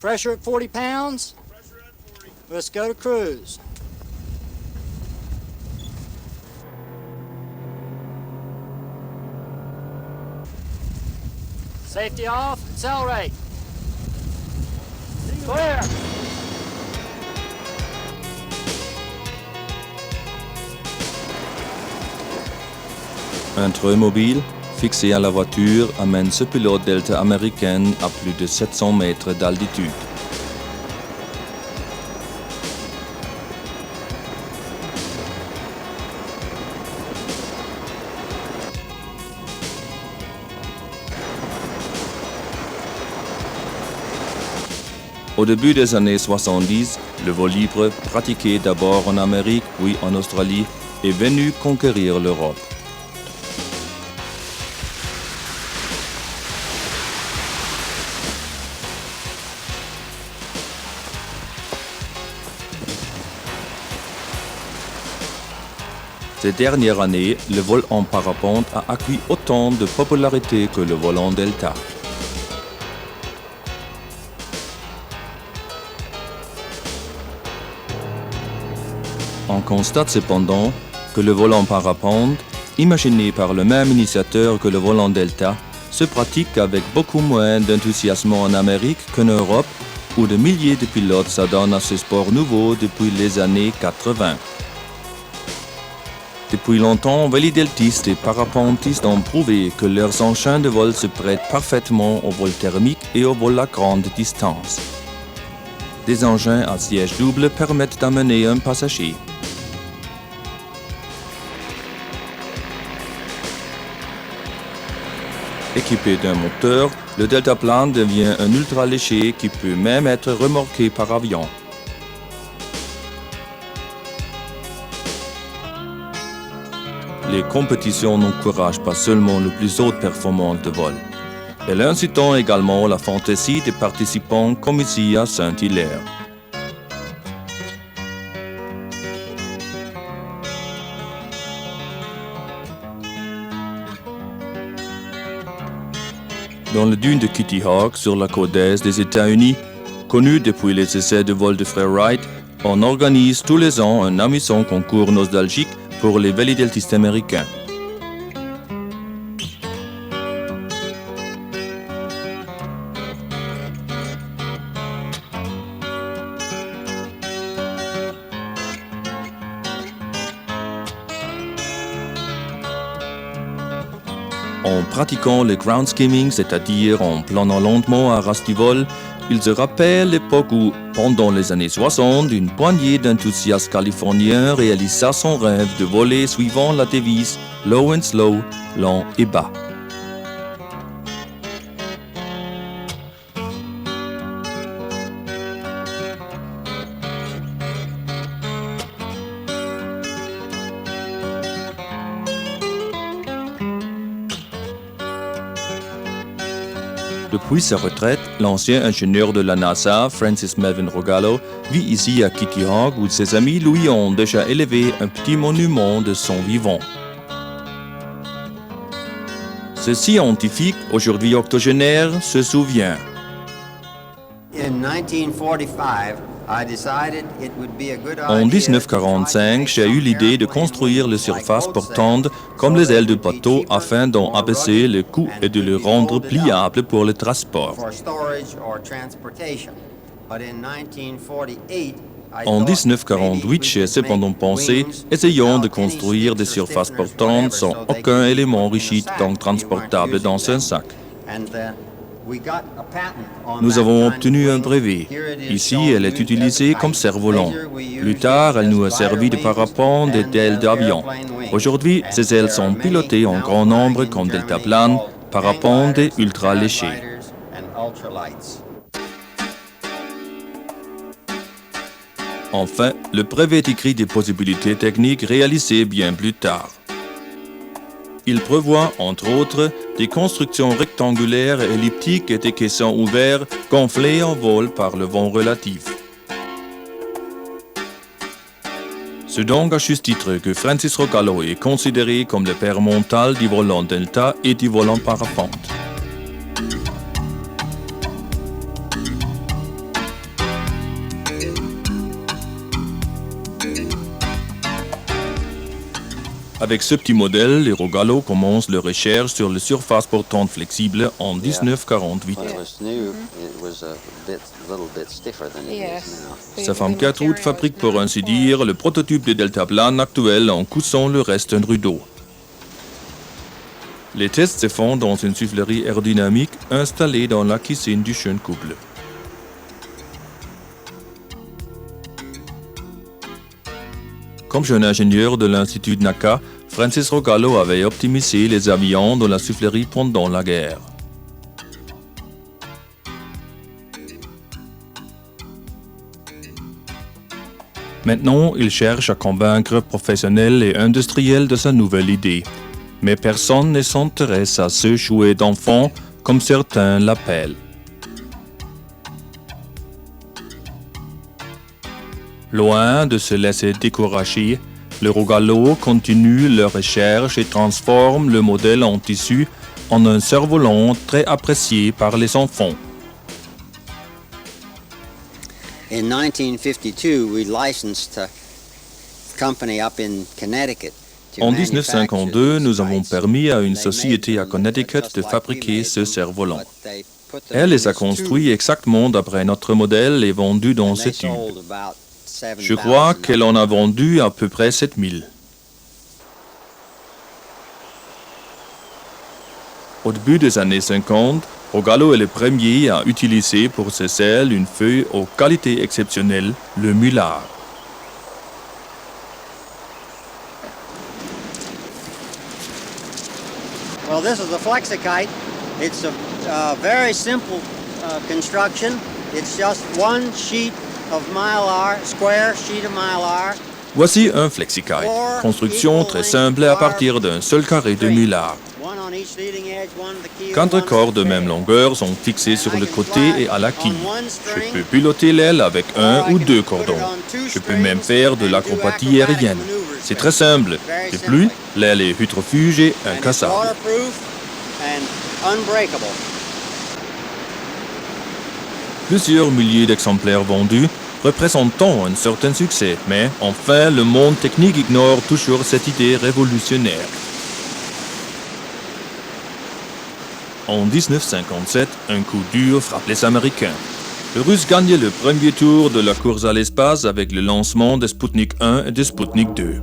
Pressure at 40 pounds. Let's go to cruise. Safety off, accelerate. Clear. Un treu mobile, fixé à la voiture, amène ce pilote Delta américain à plus de 700 mètres d'altitude. Au début des années 70, le vol libre, pratiqué d'abord en Amérique puis en Australie, est venu conquérir l'Europe. Ces dernières années, le vol en parapente a acquis autant de popularité que le vol en delta. On constate cependant que le vol en parapente, imaginé par le même initiateur que le vol en delta, se pratique avec beaucoup moins d'enthousiasme en Amérique qu'en Europe, où de milliers de pilotes s'adonnent à ce sport nouveau depuis les années 80. Depuis longtemps, vélideltistes et parapentistes ont prouvé que leurs engins de vol se prêtent parfaitement au vol thermique et au vol à grande distance. Des engins à siège double permettent d'amener un passager. Équipé d'un moteur, le deltaplane devient un ultra-léger qui peut même être remorqué par avion. Les compétitions n'encouragent pas seulement les plus hautes performances de vol. Elles incitent également la fantaisie des participants comme ici à Saint-Hilaire. Dans le dune de Kitty Hawk, sur la côte est des États-Unis, connue depuis les essais de vol de frère Wright, on organise tous les ans un amusant concours nostalgique pour les vélideltistes américains. En pratiquant le ground skimming, c'est-à-dire en planant lentement à ras du vol, ils se rappellent l'époque où, pendant les années 60, une poignée d'enthousiastes californiens réalisa son rêve de voler suivant la devise « low and slow », lent et bas. Depuis sa retraite, l'ancien ingénieur de la NASA, Francis Melvin Rogallo, vit ici à Kitty Hawk où ses amis lui ont déjà élevé un petit monument de son vivant. Ce scientifique, aujourd'hui octogénaire, se souvient. En 1945, j'ai eu l'idée de construire les surfaces portantes comme les ailes de bateau afin d'en abaisser le coût et de les rendre pliables pour le transport. En 1948, j'ai cependant pensé, essayons de construire des surfaces portantes sans aucun élément rigide donc transportable dans un sac. Nous avons obtenu un brevet. Ici, elle est utilisée comme cerf-volant. Plus tard, elle nous a servi de parapente et d'ailes d'avion. Aujourd'hui, ces ailes sont pilotées en grand nombre comme deltaplane, parapente et ultra-léger. Enfin, le brevet écrit des possibilités techniques réalisées bien plus tard. Il prévoit, entre autres, des constructions rectangulaires, elliptiques et des caissons ouverts gonflés en vol par le vent relatif. C'est donc à juste titre que Francis Rogallo est considéré comme le père mental du vol en delta et du vol en parapente. Avec ce petit modèle, les Rogallo commencent leur recherche sur les surfaces portantes flexibles en 1948. Sa femme Gertrude fabrique pour ainsi dire le prototype de deltaplane actuel en coussant le reste d'un rideau. Les tests se font dans une soufflerie aérodynamique installée dans la cuisine du jeune couple. Comme jeune ingénieur de l'Institut NACA, Francis Rogallo avait optimisé les avions de la soufflerie pendant la guerre. Maintenant, il cherche à convaincre professionnels et industriels de sa nouvelle idée. Mais personne ne s'intéresse à ce jouet d'enfant comme certains l'appellent. Loin de se laisser décourager, les Rogallo continuent leurs recherches et transforment le modèle en tissu en un cerf-volant très apprécié par les enfants. In 1952, we licensed a company up in Connecticut. En 1952, nous avons permis à une société à Connecticut de fabriquer ce cerf-volant. Elle les a construits exactement d'après notre modèle et vendus dans ces tubes. Je crois qu'elle en a vendu à peu près 7000. Au début des années 50, Rogallo est le premier à utiliser pour ses ailes une feuille aux qualités exceptionnelles, le mulard. Well, this is the Flexikite. It's a very simple construction. It's just one sheet of mylar, square sheet of mylar. Voici un Flexikite, construction très simple à partir d'un seul carré de mulard. 4 cordes de même longueur sont fixées sur le côté et à la quille. Je peux piloter l'aile avec 1 ou 2 cordons. Je peux même faire de l'acrobatie aérienne. C'est très simple. De plus, l'aile est hydrofuge et incassable. Plusieurs milliers d'exemplaires vendus, représentant un certain succès, mais enfin le monde technique ignore toujours cette idée révolutionnaire. En 1957, un coup dur frappe les Américains. Les Russes gagnent le premier tour de la course à l'espace avec le lancement de Sputnik 1 et de Sputnik 2.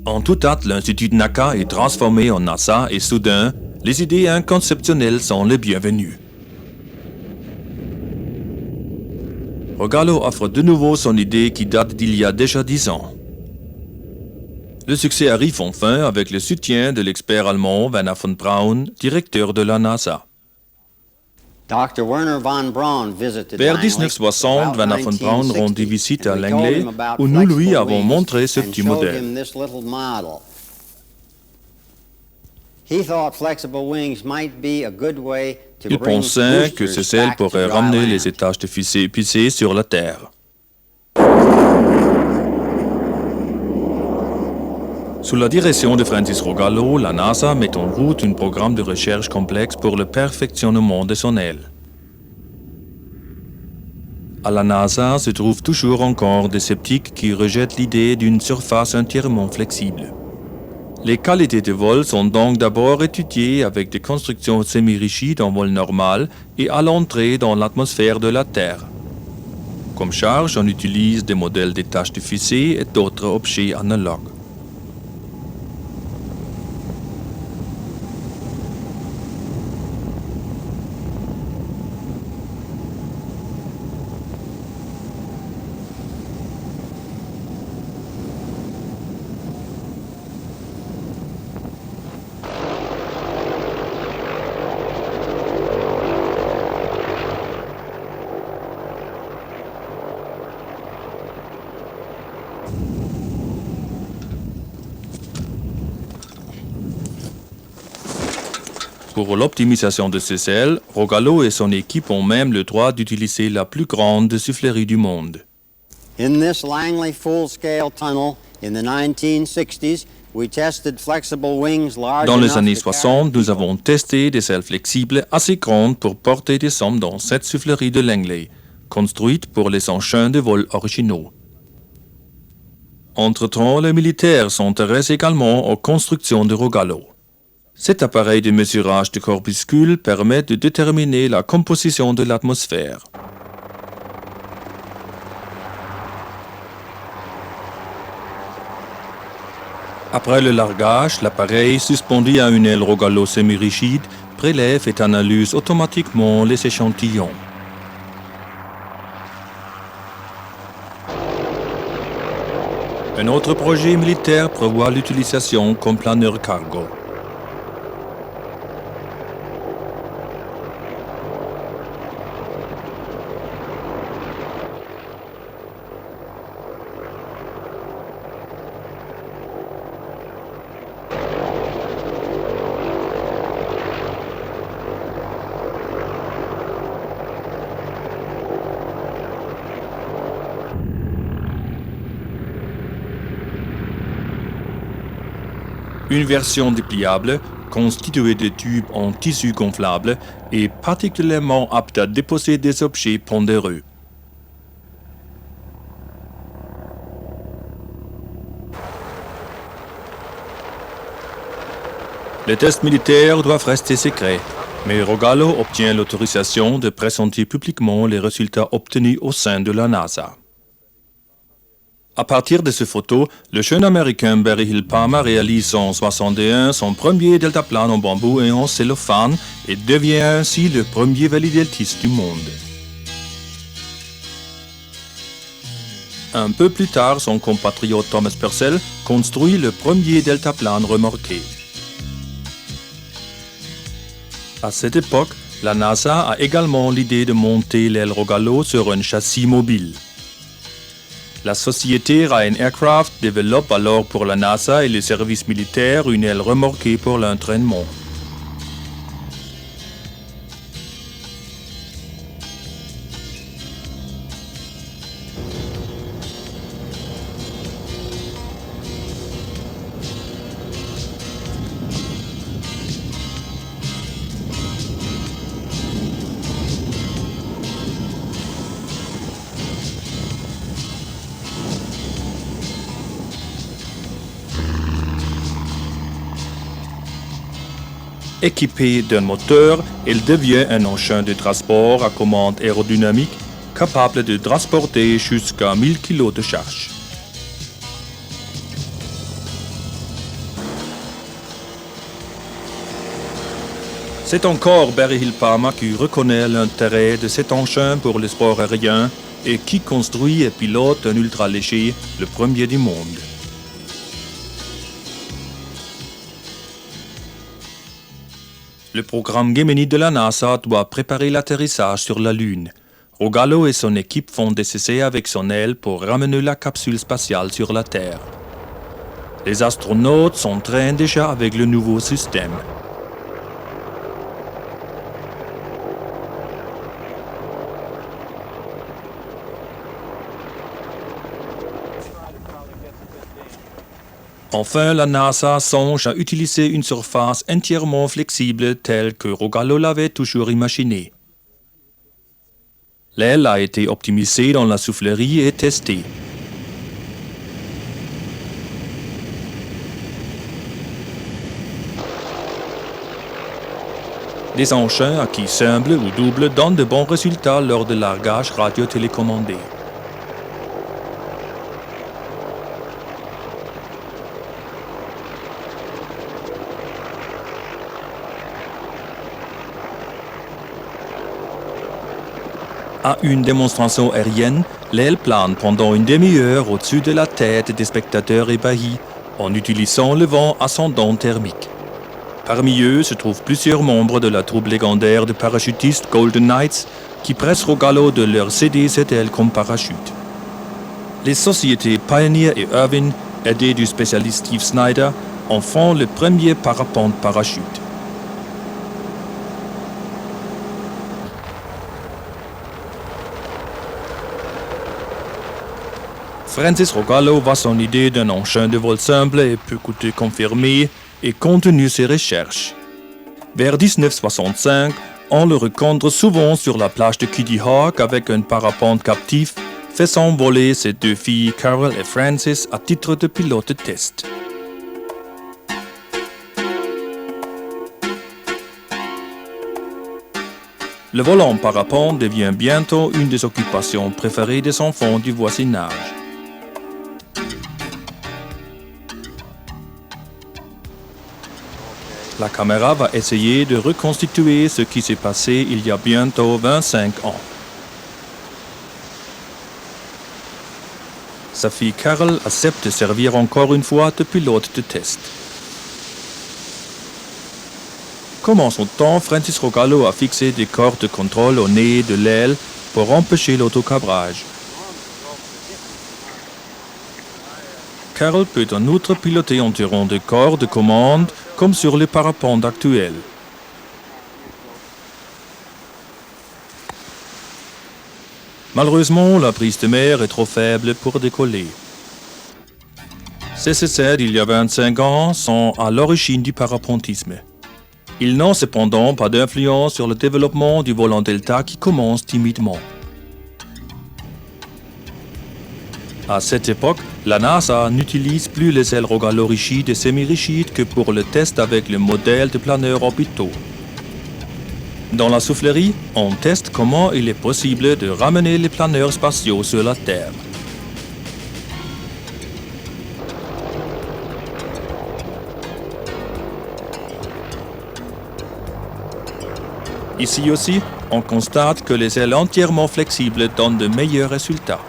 En tout hâte, l'Institut NACA est transformé en NASA et soudain, les idées inconceptionnelles sont les bienvenues. Rogallo offre de nouveau son idée qui date d'il y a déjà 10 ans. Le succès arrive enfin avec le soutien de l'expert allemand Wernher von Braun, directeur de la NASA. Vers 1960, Wernher von Braun rendit visite à Langley où nous lui avons montré ce petit modèle. Il pensait que ces ailes pourraient ramener les étages de fusée pisées sur la Terre. Sous la direction de Francis Rogallo, la NASA met en route un programme de recherche complexe pour le perfectionnement de son aile. À la NASA se trouvent toujours encore des sceptiques qui rejettent l'idée d'une surface entièrement flexible. Les qualités de vol sont donc d'abord étudiées avec des constructions semi-rigides en vol normal et à l'entrée dans l'atmosphère de la Terre. Comme charge, on utilise des modèles d'étages de fusée et d'autres objets analogues. Pour l'optimisation de ces ailes, Rogallo et son équipe ont même le droit d'utiliser la plus grande soufflerie du monde. In this Langley full-scale tunnel in the 1960s, we tested flexible wings large Dans les enough années to 60, carry nous avons testé des ailes flexibles assez grandes pour porter des sommes dans cette soufflerie de Langley, construite pour les engins de vol originaux. Entre-temps, les militaires s'intéressent également aux constructions de Rogallo. Cet appareil de mesurage de corpuscules permet de déterminer la composition de l'atmosphère. Après le largage, l'appareil suspendu à une aile Rogallo semi-rigide prélève et analyse automatiquement les échantillons. Un autre projet militaire prévoit l'utilisation comme planeur cargo. Une version dépliable, constituée de tubes en tissu gonflable, est particulièrement apte à déposer des objets pondéreux. Les tests militaires doivent rester secrets, mais Rogallo obtient l'autorisation de présenter publiquement les résultats obtenus au sein de la NASA. À partir de ces photos, le jeune américain Barry Hill Palmer réalise en 1961 son premier deltaplane en bambou et en cellophane et devient ainsi le premier valideltiste du monde. Un peu plus tard, son compatriote Thomas Purcell construit le premier deltaplane remorqué. À cette époque, la NASA a également l'idée de monter l'aile Rogallo sur un châssis mobile. La société Ryan Aircraft développe alors pour la NASA et les services militaires une aile remorquée pour l'entraînement. Équipé d'un moteur, elle devient un engin de transport à commande aérodynamique capable de transporter jusqu'à 1000 kg de charge. C'est encore Barry Hill Palmer qui reconnaît l'intérêt de cet engin pour le sport aérien et qui construit et pilote un ultra-léger, le premier du monde. Le programme Gemini de la NASA doit préparer l'atterrissage sur la Lune. Rogallo et son équipe font des essais avec son aile pour ramener la capsule spatiale sur la Terre. Les astronautes s'entraînent déjà avec le nouveau système. Enfin, la NASA songe à utiliser une surface entièrement flexible telle que Rogallo l'avait toujours imaginée. L'aile a été optimisée dans la soufflerie et testée. Des engins à qui simple ou double donnent de bons résultats lors de largage radio-télécommandé. À une démonstration aérienne, l'aile plane pendant une demi-heure au-dessus de la tête des spectateurs ébahis en utilisant le vent ascendant thermique. Parmi eux se trouvent plusieurs membres de la troupe légendaire de parachutistes Golden Knights qui pressent Rogallo de leur céder cette aile comme parachute. Les sociétés Pioneer et Irvine, aidées du spécialiste Steve Snyder, en font le premier parapente parachute. Francis Rogallo voit son idée d'un engin de vol simple et peu coûteux confirmé et continue ses recherches. Vers 1965, on le rencontre souvent sur la plage de Kitty Hawk avec un parapente captif faisant voler ses deux filles Carol et Frances à titre de pilote test. Le vol en parapente devient bientôt une des occupations préférées des enfants du voisinage. La caméra va essayer de reconstituer ce qui s'est passé il y a bientôt 25 ans. Sa fille Carol accepte de servir encore une fois de pilote de test. Comme en son temps, Francis Rogallo a fixé des cordes de contrôle au nez de l'aile pour empêcher l'autocabrage. Carol peut en outre piloter environ de corps de commande comme sur les parapentes actuels. Malheureusement, la prise de mer est trop faible pour décoller. Ces essais d'il y a 25 ans sont à l'origine du parapentisme. Ils n'ont cependant pas d'influence sur le développement du volant Delta qui commence timidement. À cette époque, la NASA n'utilise plus les ailes Rogallo rigides et semi-rigides que pour le test avec le modèle de planeurs orbitaux. Dans la soufflerie, on teste comment il est possible de ramener les planeurs spatiaux sur la Terre. Ici aussi, on constate que les ailes entièrement flexibles donnent de meilleurs résultats.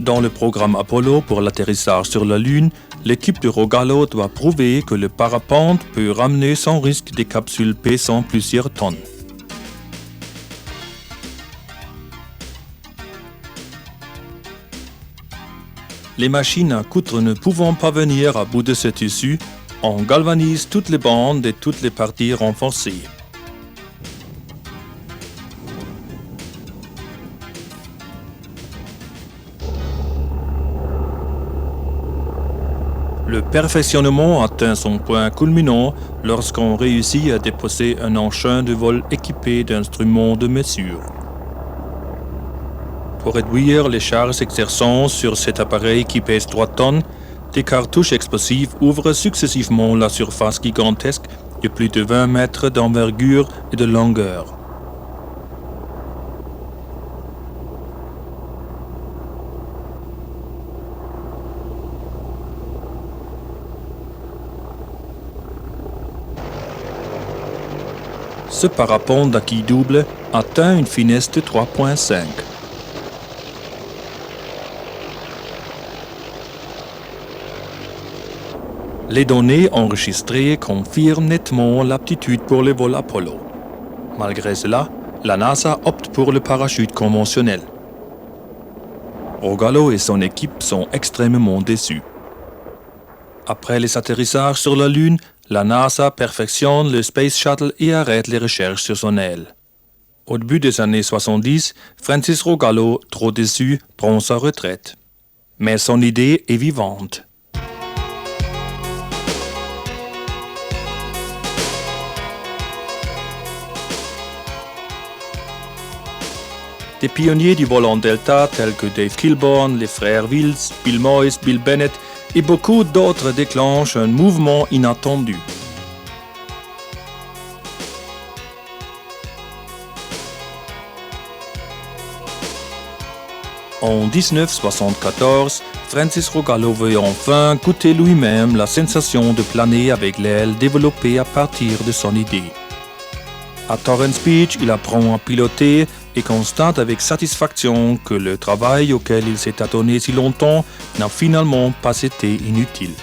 Dans le programme Apollo pour l'atterrissage sur la Lune, l'équipe de Rogallo doit prouver que le parapente peut ramener sans risque des capsules pesant plusieurs tonnes. Les machines à coudre ne pouvant pas venir à bout de ce tissu, on galvanise toutes les bandes et toutes les parties renforcées. Le perfectionnement atteint son point culminant lorsqu'on réussit à déposer un engin de vol équipé d'instruments de mesure. Pour réduire les charges exerçant sur cet appareil qui pèse 3 tonnes, des cartouches explosives ouvrent successivement la surface gigantesque de plus de 20 mètres d'envergure et de longueur. Ce parapente à quille double atteint une finesse de 3,5. Les données enregistrées confirment nettement l'aptitude pour le vol Apollo. Malgré cela, la NASA opte pour le parachute conventionnel. Rogallo et son équipe sont extrêmement déçus. Après les atterrissages sur la Lune, la NASA perfectionne le Space Shuttle et arrête les recherches sur son aile. Au début des années 70, Francis Rogallo, trop déçu, prend sa retraite. Mais son idée est vivante. Des pionniers du volant Delta tels que Dave Kilborn, les frères Wills, Bill Moyes, Bill Bennett et beaucoup d'autres déclenchent un mouvement inattendu. En 1974, Francis Rogallo veut enfin goûter lui-même la sensation de planer avec l'aile développée à partir de son idée. À Torrance Beach, il apprend à piloter et constate avec satisfaction que le travail auquel il s'est adonné si longtemps n'a finalement pas été inutile.